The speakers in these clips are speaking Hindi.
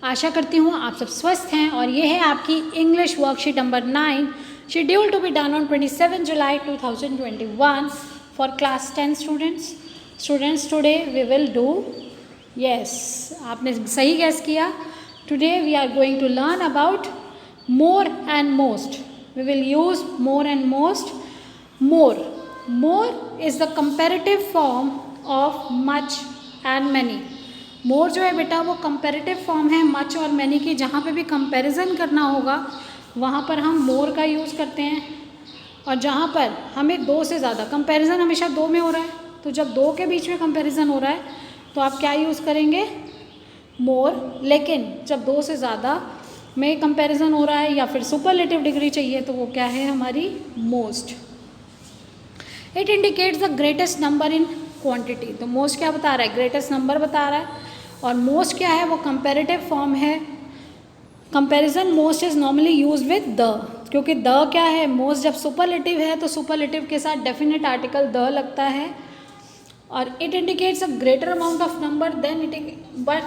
आशा करती हूँ आप सब स्वस्थ हैं और ये है आपकी English worksheet number 9 schedule to be done on 27 July 2021 for class 10 students today we will do yes आपने सही गैस किया. Today we are going to learn about more and most. We will use more and most. More is the comparative form of much and many. More जो है बेटा वो कंपेरेटिव फॉर्म है मच और मैनी की. जहाँ पे भी कंपैरिजन करना होगा वहाँ पर हम मोर का यूज़ करते हैं. और जहाँ पर हमें दो से ज़्यादा कंपैरिजन हमेशा दो में हो रहा है, तो जब दो के बीच में कंपैरिजन हो रहा है तो आप क्या यूज़ करेंगे? मोर. लेकिन जब दो से ज़्यादा में कंपैरिजन हो रहा है या फिर सुपरलेटिव डिग्री चाहिए तो वो क्या है हमारी? Most. It indicates the greatest number in quantity. तो मोस्ट क्या बता रहा है? ग्रेटेस्ट नंबर बता रहा है. और मोस्ट क्या है? वो कंपैरेटिव फॉर्म है. Comparison most is normally use with the, क्योंकि द क्या है? मोस्ट जब सुपरलेटिव है तो सुपरलेटिव के साथ डेफिनेट आर्टिकल द लगता है. और it indicates a greater amount of number than it. But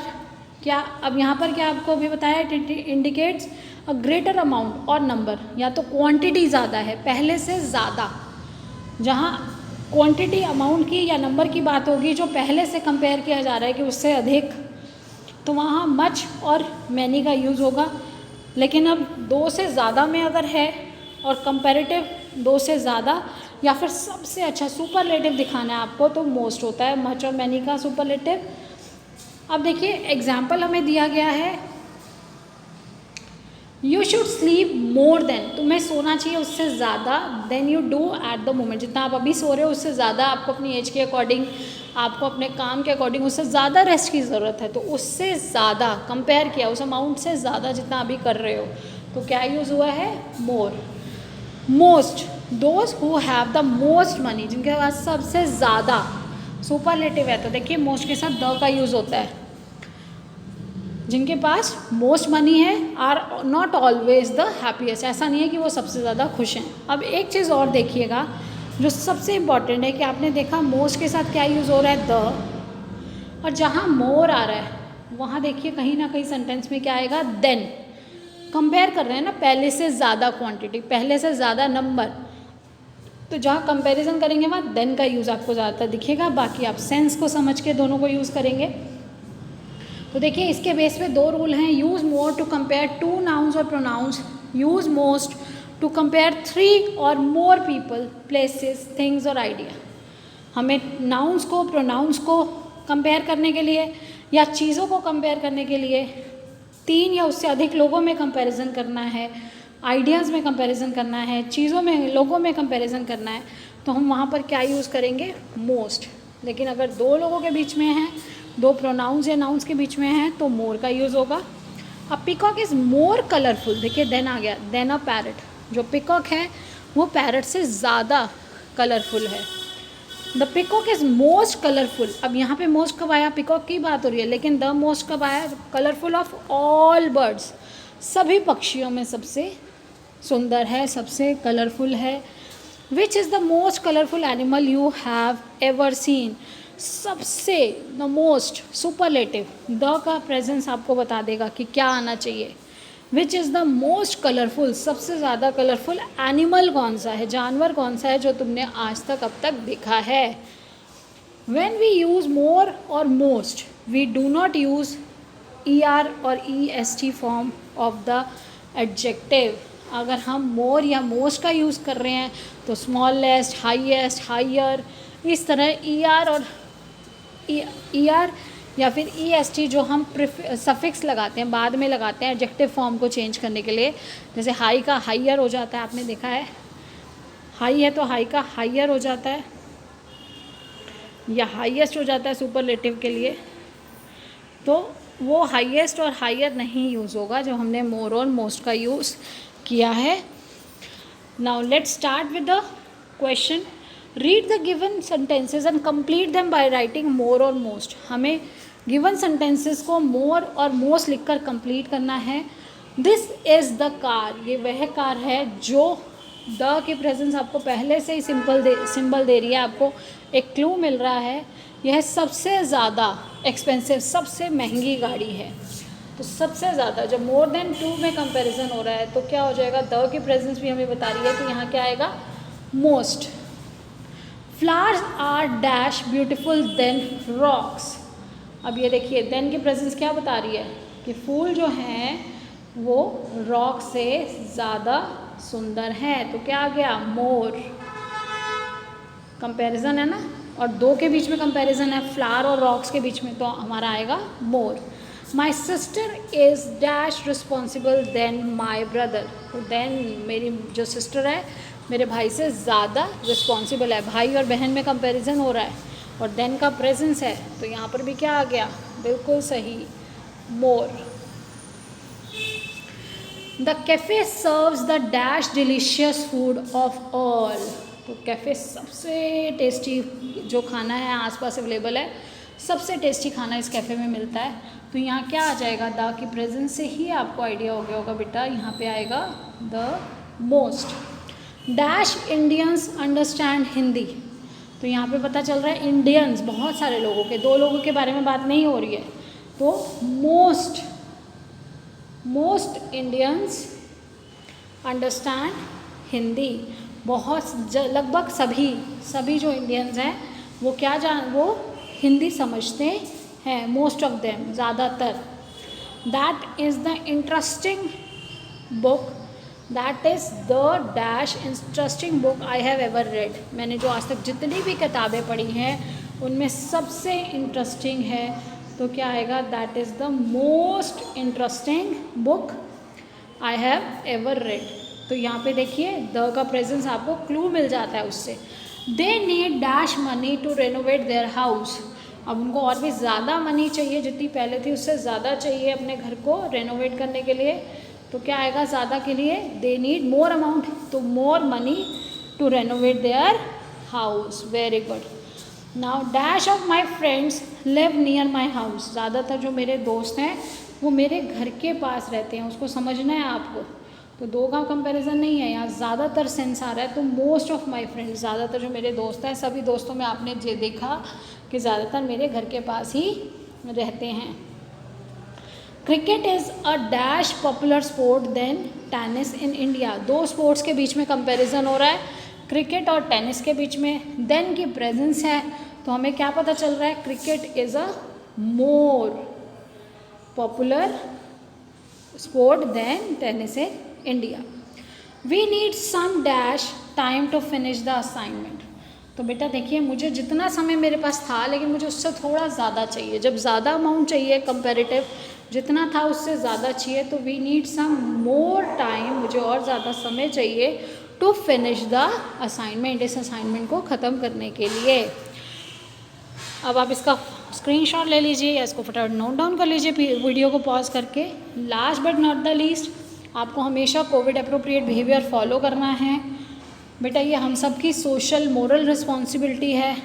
क्या अब यहाँ पर क्या आपको अभी बताया? It indicates a greater amount और नंबर, या तो क्वांटिटी ज़्यादा है पहले से ज़्यादा. जहाँ क्वांटिटी अमाउंट की या नंबर की बात होगी जो पहले से कंपेयर किया जा रहा है कि उससे अधिक, तो वहाँ मच और मैनी का यूज़ होगा. लेकिन अब दो से ज़्यादा में अगर है और कंपैरेटिव दो से ज़्यादा या फिर सबसे अच्छा सुपरलेटिव दिखाना है आपको तो मोस्ट होता है मच और मैनी का सुपरलेटिव. अब देखिए एग्जाम्पल हमें दिया गया है. You should sleep more than. तुम्हें सोना चाहिए उससे ज़्यादा than you do at the moment. जितना आप अभी सो रहे हो उससे ज़्यादा आपको अपनी एज के अकॉर्डिंग, आपको अपने काम के अकॉर्डिंग उससे ज़्यादा रेस्ट की ज़रूरत है. तो उससे ज़्यादा कंपेयर किया उस अमाउंट से ज़्यादा जितना अभी कर रहे हो तो क्या यूज़ हुआ है? More. Most, those who have the most money, जिनके पास सबसे ज़्यादा. सुपरलेटिव है तो देखिए मोस्ट के साथ द का यूज़ होता है. जिनके पास मोस्ट मनी है are not always the happiest. ऐसा नहीं है कि वो सबसे ज़्यादा खुश हैं. अब एक चीज़ और देखिएगा जो सबसे इम्पॉर्टेंट है कि आपने देखा मोस्ट के साथ क्या यूज़ हो रहा है? द. और जहाँ मोर आ रहा है वहाँ देखिए कहीं ना कहीं सेंटेंस में क्या आएगा? देन. कंपेयर कर रहे हैं ना पहले से ज़्यादा क्वांटिटी, पहले से ज़्यादा नंबर, तो जहाँ कंपैरिजन करेंगे वहाँ देन का यूज़ आपको ज़्यादातर दिखेगा. बाकी आप सेंस को समझ के दोनों को यूज़ करेंगे. तो देखिए इसके बेस पे दो रूल हैं. Use more to compare two nouns और pronouns. Use most to compare 3 और मोर पीपल, प्लेसेस, थिंग्स और आइडिया. हमें नाउन्स को प्रोनाउंस को कंपेयर करने के लिए या चीज़ों को कंपेयर करने के लिए 3 या उससे अधिक लोगों में कंपैरिजन करना है, आइडियाज़ में कंपैरिजन करना है, चीज़ों में लोगों में कंपैरिजन करना है, तो हम वहाँ पर क्या यूज़ करेंगे? मोस्ट. लेकिन अगर दो लोगों के बीच में हैं, दो प्रोनाउंस या नाउन्स के बीच में हैं तो मोर का यूज़ होगा. अब पिकॉक इज़ मोर कलरफुल. देखिए देन आ गया. Then a parrot. जो पिकॉक है वो पैरट से ज़्यादा कलरफुल है. The peacock is most colourful. अब यहाँ पे मोस्ट कब आया? पिकॉक की बात हो रही है, लेकिन द मोस्ट कब आया? Colourful of all birds. सभी पक्षियों में सबसे सुंदर है, सबसे कलरफुल है. Which is the most colourful animal you have ever seen. सबसे द मोस्ट सुपरलेटिव. द का प्रेजेंस आपको बता देगा कि क्या आना चाहिए. Which is the most colourful. सबसे ज़्यादा कलरफुल एनिमल कौन सा है, जानवर कौन सा है जो तुमने आज तक अब तक देखा है. व्हेन वी यूज़ मोर और most we do not use ER और EST form of the adjective. अगर हम मोर या मोस्ट का यूज़ कर रहे हैं तो स्मॉलेस्ट, हाईएस्ट, हायर, इस तरह ER और ER या फिर EST जो हम सफिक्स लगाते हैं, बाद में लगाते हैं एडजेक्टिव फॉर्म को चेंज करने के लिए. जैसे हाई का हायर हो जाता है, आपने देखा है. हाई है तो हाई का हायर हो जाता है या हाईएस्ट हो जाता है सुपरलेटिव के लिए. तो वो हाईएस्ट और हायर नहीं यूज़ होगा जो हमने मोर और मोस्ट का यूज़ किया है. Now let's start with the question. Read the given sentences and complete them by writing मोर और मोस्ट. हमें गिवन सेंटेंसेस को मोर और मोस्ट लिखकर कंप्लीट करना है. This is the car. ये वह कार है जो द की प्रेजेंस आपको पहले से ही सिंबल दे रही है. आपको एक क्लू मिल रहा है. यह सबसे ज़्यादा एक्सपेंसिव, सबसे महंगी गाड़ी है. तो सबसे ज़्यादा जब मोर देन 2 में कंपैरिजन हो रहा है तो क्या हो जाएगा, द की प्रेजेंस भी हमें बता रही है कि यहाँ क्या आएगा, most. Flowers are dash beautiful than rocks. अब ये देखिए देन की प्रेजेंस क्या बता रही है कि फूल जो हैं वो रॉक से ज़्यादा सुंदर हैं, तो क्या आ गया, मोर। कंपैरिजन है ना, और 2 के बीच में कंपैरिजन है, फ्लावर और रॉक्स के बीच में, तो हमारा आएगा more. My sister is dash responsible than my brother. तो देन मेरी जो सिस्टर है मेरे भाई से ज़्यादा रिस्पॉन्सिबल है। भाई और बहन में कंपैरिजन हो रहा है और देन का प्रेजेंस है, तो यहाँ पर भी क्या आ गया, बिल्कुल सही, more. The cafe serves the dash delicious food of all. तो कैफ़े सबसे टेस्टी जो खाना है आसपास अवेलेबल है, सबसे टेस्टी खाना इस कैफ़े में मिलता है। तो यहाँ क्या आ जाएगा, द की प्रेजेंस से ही आपको आइडिया हो गया होगा बेटा, यहाँ पे आएगा the most. Dash Indians understand Hindi. तो यहाँ पे पता चल रहा है इंडियंस बहुत सारे लोगों के, 2 लोगों के बारे में बात नहीं हो रही है। तो मोस्ट इंडियंस अंडरस्टैंड हिंदी। बहुत लगभग सभी जो इंडियंस हैं वो वो हिंदी समझते हैं, मोस्ट ऑफ देम, ज़्यादातर। That is the interesting book, that is the dash interesting book I have ever read. मैंने जो आज तक जितनी भी किताबें पढ़ी हैं उनमें सबसे इंटरेस्टिंग है, तो क्या आएगा, that is the most interesting book I have ever read. तो यहाँ पे देखिए द का प्रेजेंस आपको क्लू मिल जाता है उससे। They need dash money to renovate their house. अब उनको और भी ज़्यादा मनी चाहिए, जितनी पहले थी उससे ज़्यादा चाहिए अपने घर को रेनोवेट करने के लिए, तो क्या आएगा ज़्यादा के लिए, दे नीड मोर अमाउंट, तो more money to renovate their house. Very good. Now dash of my friends live near my house. ज़्यादातर जो मेरे दोस्त हैं वो मेरे घर के पास रहते हैं, उसको समझना है आपको। तो 2 का कंपैरिजन नहीं है, यहाँ ज़्यादातर सेंस आ रहा है, तो मोस्ट ऑफ माई फ्रेंड्स, ज़्यादातर जो मेरे दोस्त हैं, सभी दोस्तों में आपने ये देखा कि ज़्यादातर मेरे घर के पास ही रहते हैं। Cricket is a dash popular sport than tennis in India. 2 sports के बीच में कंपैरिजन हो रहा है, क्रिकेट और टेनिस के बीच में। देन की प्रेजेंस है, तो हमें क्या पता चल रहा है, cricket is a more popular sport than tennis in India. We need some dash time to finish the assignment. तो बेटा देखिए मुझे जितना समय मेरे पास था लेकिन मुझे उससे थोड़ा ज़्यादा चाहिए, जब ज़्यादा अमाउंट चाहिए कंपैरेटिव जितना था उससे ज़्यादा चाहिए, तो we need some more time, मुझे और ज़्यादा समय चाहिए टू फिनिश द असाइनमेंट, इस असाइनमेंट को ख़त्म करने के लिए। अब आप इसका स्क्रीनशॉट ले लीजिए या इसको फटाफट नोट डाउन कर लीजिए वीडियो को पॉज करके। Last but not the least, आपको हमेशा कोविड अप्रोप्रिएट बिहेवियर फॉलो करना है बेटा, ये हम सब की सोशल मोरल रिस्पॉन्सिबिलिटी है।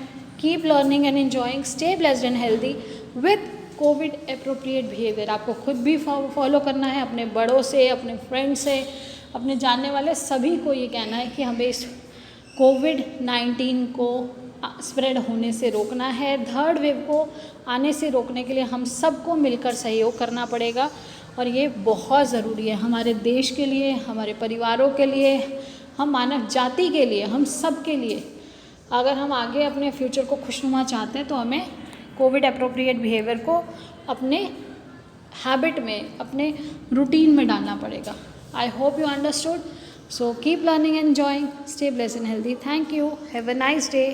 Keep learning and enjoying, stay blessed and healthy with Covid appropriate behaviour. आपको खुद भी फॉलो करना है, अपने बड़ों से, अपने फ्रेंड से, अपने जानने वाले सभी को ये कहना है कि हमें इस कोविड-19 को स्प्रेड होने से रोकना है। 3rd वेव को आने से रोकने के लिए हम सबको मिलकर सहयोग करना पड़ेगा और ये बहुत ज़रूरी है हमारे देश के लिए, हमारे परिवारों के लिए, हम मानव जाति के लिए, हम सब के लिए। अगर हम आगे अपने फ्यूचर को खुशनुमा चाहते हैं तो हमें कोविड अप्रोप्रिएट बिहेवियर को अपने हैबिट में, अपने रूटीन में डालना पड़ेगा। I hope you understood. So keep learning and enjoying, stay blessed and healthy. Thank you, have a nice day.